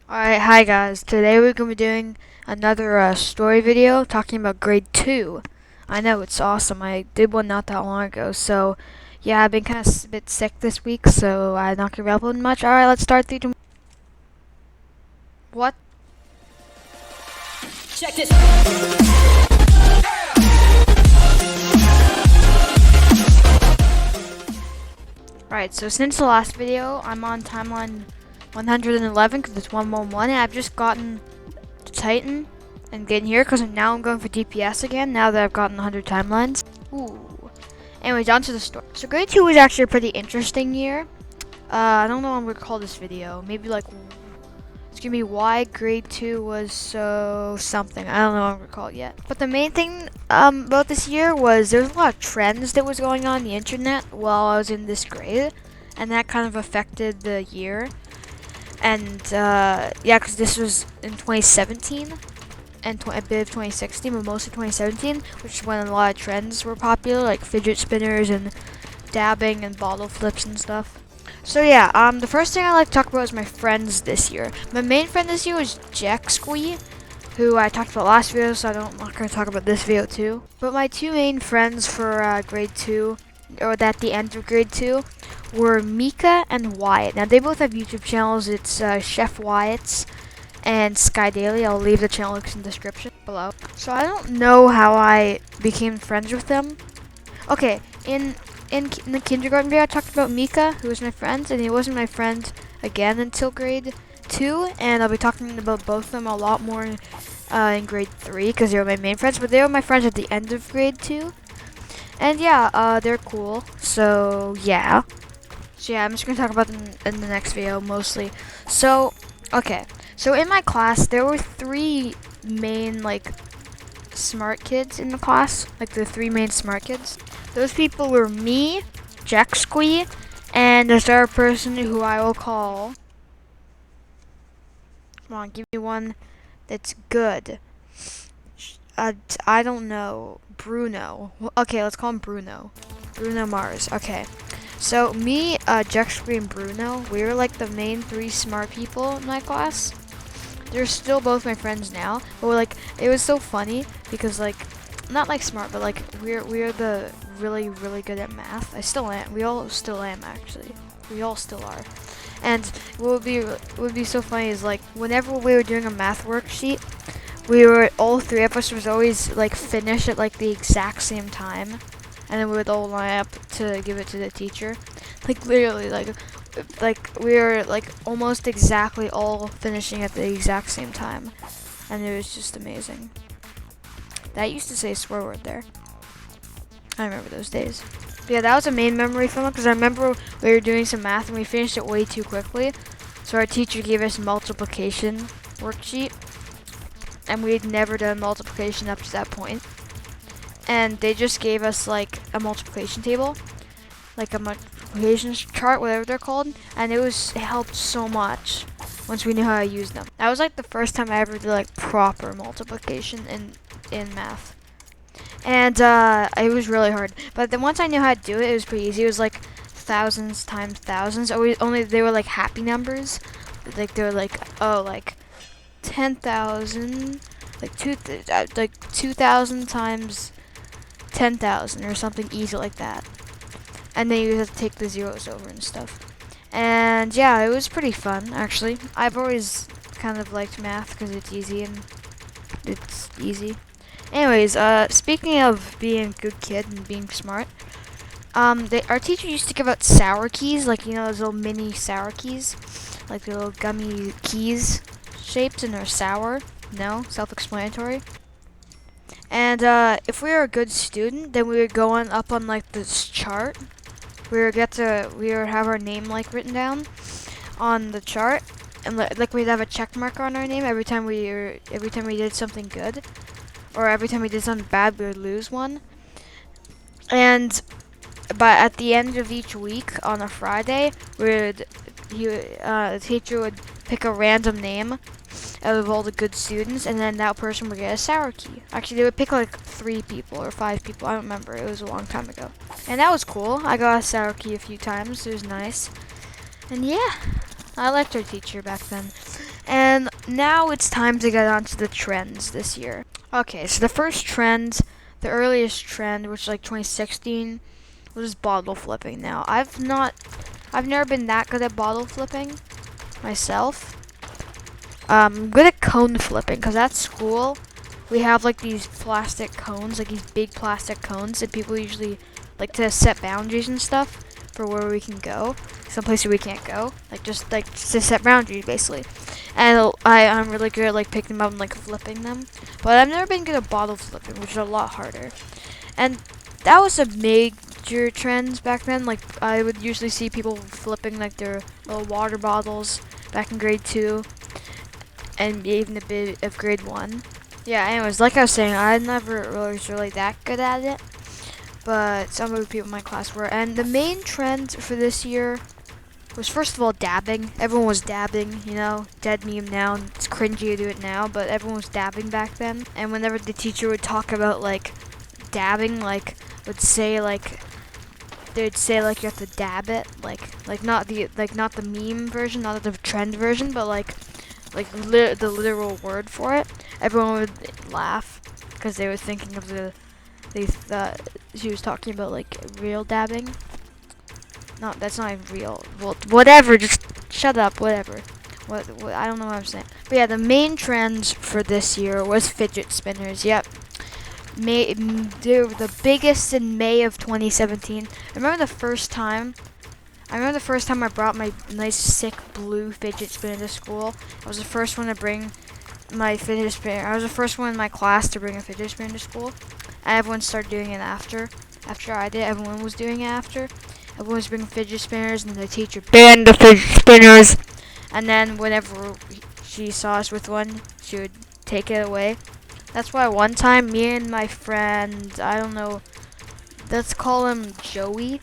Alright, hi guys. Today we're going to be doing another story video talking about grade 2. I know, it's awesome. I did one not that long ago. So, yeah, I've been kind of a bit sick this week, so I'm not going to be uploading much. Alright, let's start the... What? Check this. Right, so since the last video, I'm on timeline 111 because it's 111, and I've just gotten to Titan and getting here because now I'm going for DPS again now that I've gotten 100 timelines. Ooh. Anyways, on to the story. So grade 2 was actually a pretty interesting year. I don't know what I'm going to call this video. Maybe like, it's going to be why grade 2 was so something. I don't know what I'm going to call it yet. But the main thing about this year was there was a lot of trends that was going on the internet while I was in this grade. And that kind of affected the year. And yeah, because this was in 2017 and a bit of 2016, but mostly 2017, which is when a lot of trends were popular, like fidget spinners and dabbing and bottle flips and stuff. So yeah, the first thing I like to talk about is my friends this year. My main friend this year was Jack Squee, who I talked about last video, so I'm not going to talk about this video too. But my two main friends for grade 2, or at the end of grade 2, were Mika and Wyatt. Now they both have YouTube channels. It's Chef Wyatt's and Sky Daily. I'll leave the channel links in the description below. So I don't know how I became friends with them. Okay, in the kindergarten video I talked about Mika, who was my friend, and he wasn't my friend again until grade 2, and I'll be talking about both of them a lot more in grade 3 because they were my main friends, but they were my friends at the end of grade 2. And yeah, they're cool. So yeah. So yeah, I'm just gonna talk about them in the next video mostly. So, okay. So in my class, there were 3 main like smart kids in the class. Like the 3 main smart kids. Those people were me, Jack Squee, and this other person who I will call. Come on, give me one that's good. I don't know. Bruno. Okay, let's call him Bruno. Bruno Mars. Okay. So me, Jack Squee, and Bruno, we were like the main 3 smart people in my class. They're still both my friends now, but like it was so funny because like not like smart, but like we're the really good at math. I still am. We all still am actually. We all still are. And what would be so funny is like whenever we were doing a math worksheet, we were all 3 of us was always like finish at like the exact same time, and then we would all line up to give it to the teacher. Like literally, like we were like almost exactly all finishing at the exact same time, and it was just amazing. That used to say a swear word there. I remember those days. But yeah, that was a main memory from it because I remember we were doing some math and we finished it way too quickly. So our teacher gave us multiplication worksheet, and we had never done multiplication up to that point. And they just gave us like a multiplication table, like a multiplication chart, whatever they're called, and it helped so much once we knew how to use them. That was like the first time I ever did like proper multiplication in math. And it was really hard. But then once I knew how to do it, it was pretty easy. It was like thousands times thousands. Only they were like happy numbers. Like they were like, oh, like 10,000, like 2,000 times 10,000 or something easy like that. And then you have to take the zeros over and stuff. And yeah, it was pretty fun actually. I've always kind of liked math because it's easy and it's easy. Anyways, speaking of being a good kid and being smart, our teacher used to give out sour keys, like you know those little mini sour keys, like the little gummy keys shaped and they're sour. No, self-explanatory. And if we were a good student, then we would go on up on like this chart. We would have our name like written down on the chart, and like we'd have a check mark on our name every time we did something good, or every time we did something bad, we would lose one. And but at the end of each week on a Friday, the teacher would pick a random name out of all the good students, and then that person would get a sour key. Actually, they would pick like 3 people or 5 people. I don't remember. It was a long time ago. And that was cool. I got a sour key a few times. It was nice. And yeah, I liked our teacher back then. And then now it's time to get on to the trends this year. Okay, so the first trend, the earliest trend, which is like 2016, was bottle flipping. Now, I've never been that good at bottle flipping myself. I'm good at cone flipping, because at school, we have like these plastic cones, like these big plastic cones that people usually like to set boundaries and stuff for where we can go. Some places we can't go, like just to set boundaries basically. And I'm really good at like picking them up and like flipping them. But I've never been good at bottle flipping, which is a lot harder. And that was a major trend back then. Like I would usually see people flipping like their little water bottles back in grade 2 and even a bit of grade 1. Yeah, anyways, like I was saying, I never was really that good at it, but some of the people in my class were. And the main trend for this year was, first of all, dabbing. Everyone was dabbing, you know, dead meme now. It's cringy to do it now, but everyone was dabbing back then. And whenever the teacher would talk about like dabbing, like would say like they'd say like you have to dab it, like not the meme version, not the trend version, but like the literal word for it. Everyone would laugh because they were thinking of they thought she was talking about like real dabbing. No, that's not even real. Well, whatever, just shut up, whatever. What I don't know what I'm saying. But yeah, the main trends for this year was fidget spinners. Yep. They were the biggest in May of 2017. I remember the first time I brought my nice sick blue fidget spinner to school. I was the first one to bring my fidget spinner. I was the first one in my class to bring a fidget spinner to school. And everyone started doing it after. After I did, everyone was doing it after. Everyone was bringing fidget spinners, and the teacher banned the fidget spinners. And then whenever she saw us with one, she would take it away. That's why one time, me and my friend, I don't know, let's call him Joey.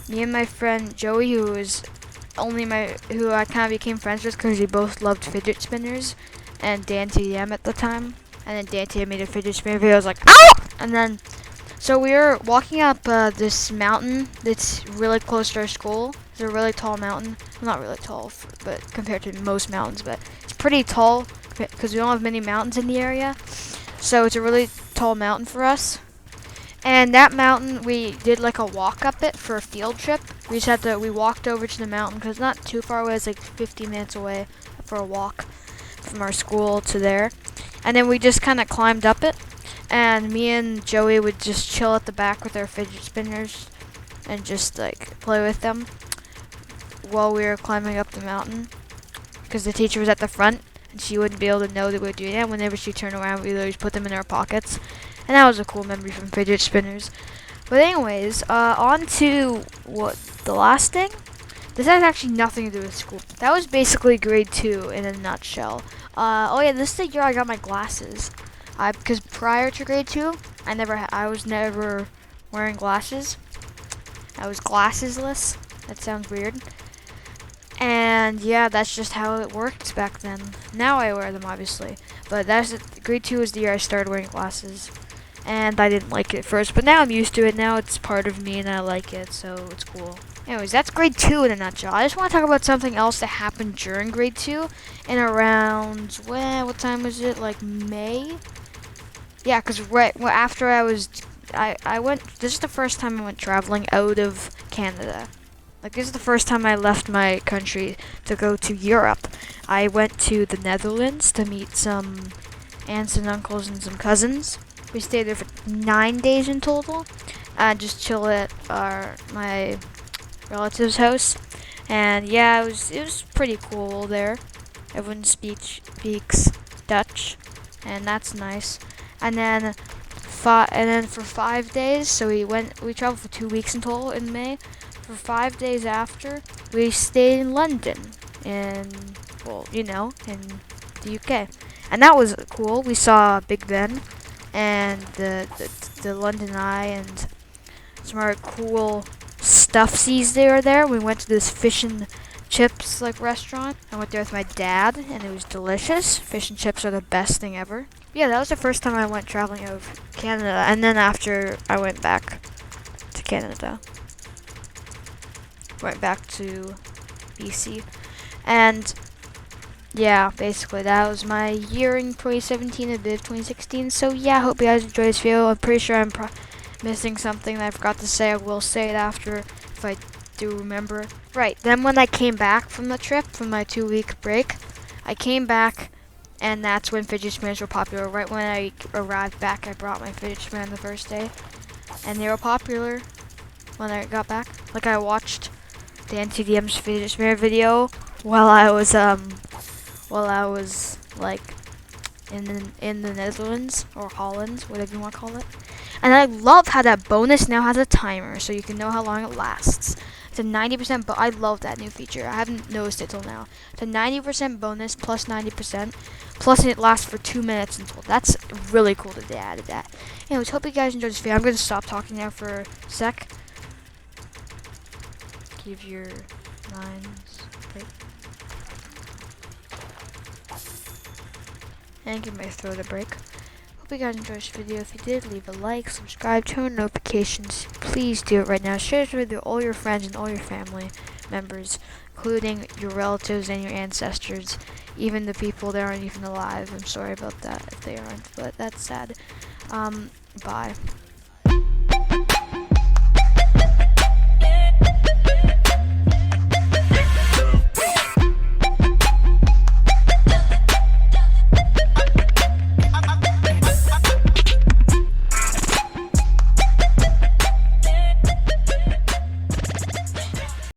Me and my friend Joey, who I kind of became friends with because we both loved fidget spinners, and Dan TM at the time. And then Dan TM made a fidget spinner video. I was like, ow! And then, so we were walking up this mountain that's really close to our school. It's a really tall mountain. Well, not really tall, but compared to most mountains, but it's pretty tall because we don't have many mountains in the area. So it's a really tall mountain for us. And that mountain, we did like a walk up it for a field trip. We walked over to the mountain because it's not too far away. It's like 15 minutes away for a walk from our school to there. And then we just kind of climbed up it. And me and Joey would just chill at the back with our fidget spinners and just like play with them while we were climbing up the mountain. Because the teacher was at the front and she wouldn't be able to know that we were doing that. Whenever she turned around, we always put them in our pockets. And that was a cool memory from fidget spinners. But anyways, on to the last thing. This has actually nothing to do with school. That was basically grade 2 in a nutshell. Oh yeah, this is the year I got my glasses. Because prior to grade 2, I was never wearing glasses. I was glassesless. That sounds weird. And yeah, that's just how it worked back then. Now I wear them, obviously. But grade 2 was the year I started wearing glasses. And I didn't like it at first, but now I'm used to it. Now it's part of me and I like it, so it's cool. Anyways, that's grade 2 in a nutshell. I just want to talk about something else that happened during grade 2 in around, what time was it? Like May? Yeah, because after I went, this is the first time I went traveling out of Canada. Like, this is the first time I left my country to go to Europe. I went to the Netherlands to meet some aunts and uncles and some cousins. We stayed there for 9 days in total. Just chill at my relative's house. And yeah, it was pretty cool there. Everyone speaks Dutch, and that's nice. And then for 5 days, so we traveled for 2 weeks in total in May. For 5 days after, we stayed in London, in the UK. And that was cool. We saw Big Ben and the London Eye and some other cool stuffsies they were there. We went to this fish and chips restaurant. I went there with my dad and it was delicious. Fish and chips are the best thing ever. Yeah, that was the first time I went traveling out of Canada, and then after I went back to Canada. Went back to BC. And yeah, basically that was my year in 2017 and a bit of 2016. So yeah, I hope you guys enjoyed this video. I'm pretty sure I'm missing something that I forgot to say. I will say it after if I do remember. Right, then when I came back from the trip, from my 2-week break, I came back and that's when fidget spinners were popular. Right when I arrived back, I brought my fidget spinner the first day, and they were popular when I got back. Like I watched the NTDM's fidget spinner video while I was like in the Netherlands or Holland, whatever you want to call it. And I love how that bonus now has a timer, so you can know how long it lasts. It's a 90%, but I love that new feature. I haven't noticed it till now. It's a 90% bonus plus 90%, plus it lasts for 2 minutes until. That's really cool that they added that. Anyways, hope you guys enjoyed this video. I'm going to stop talking now for a sec. Give your lines. Wait. And give my throat a break. Hope you guys enjoyed this video. If you did, leave a like, subscribe, turn on notifications. Please do it right now. Share this with all your friends and all your family members, including your relatives and your ancestors, even the people that aren't even alive. I'm sorry about that if they aren't, but that's sad. Bye.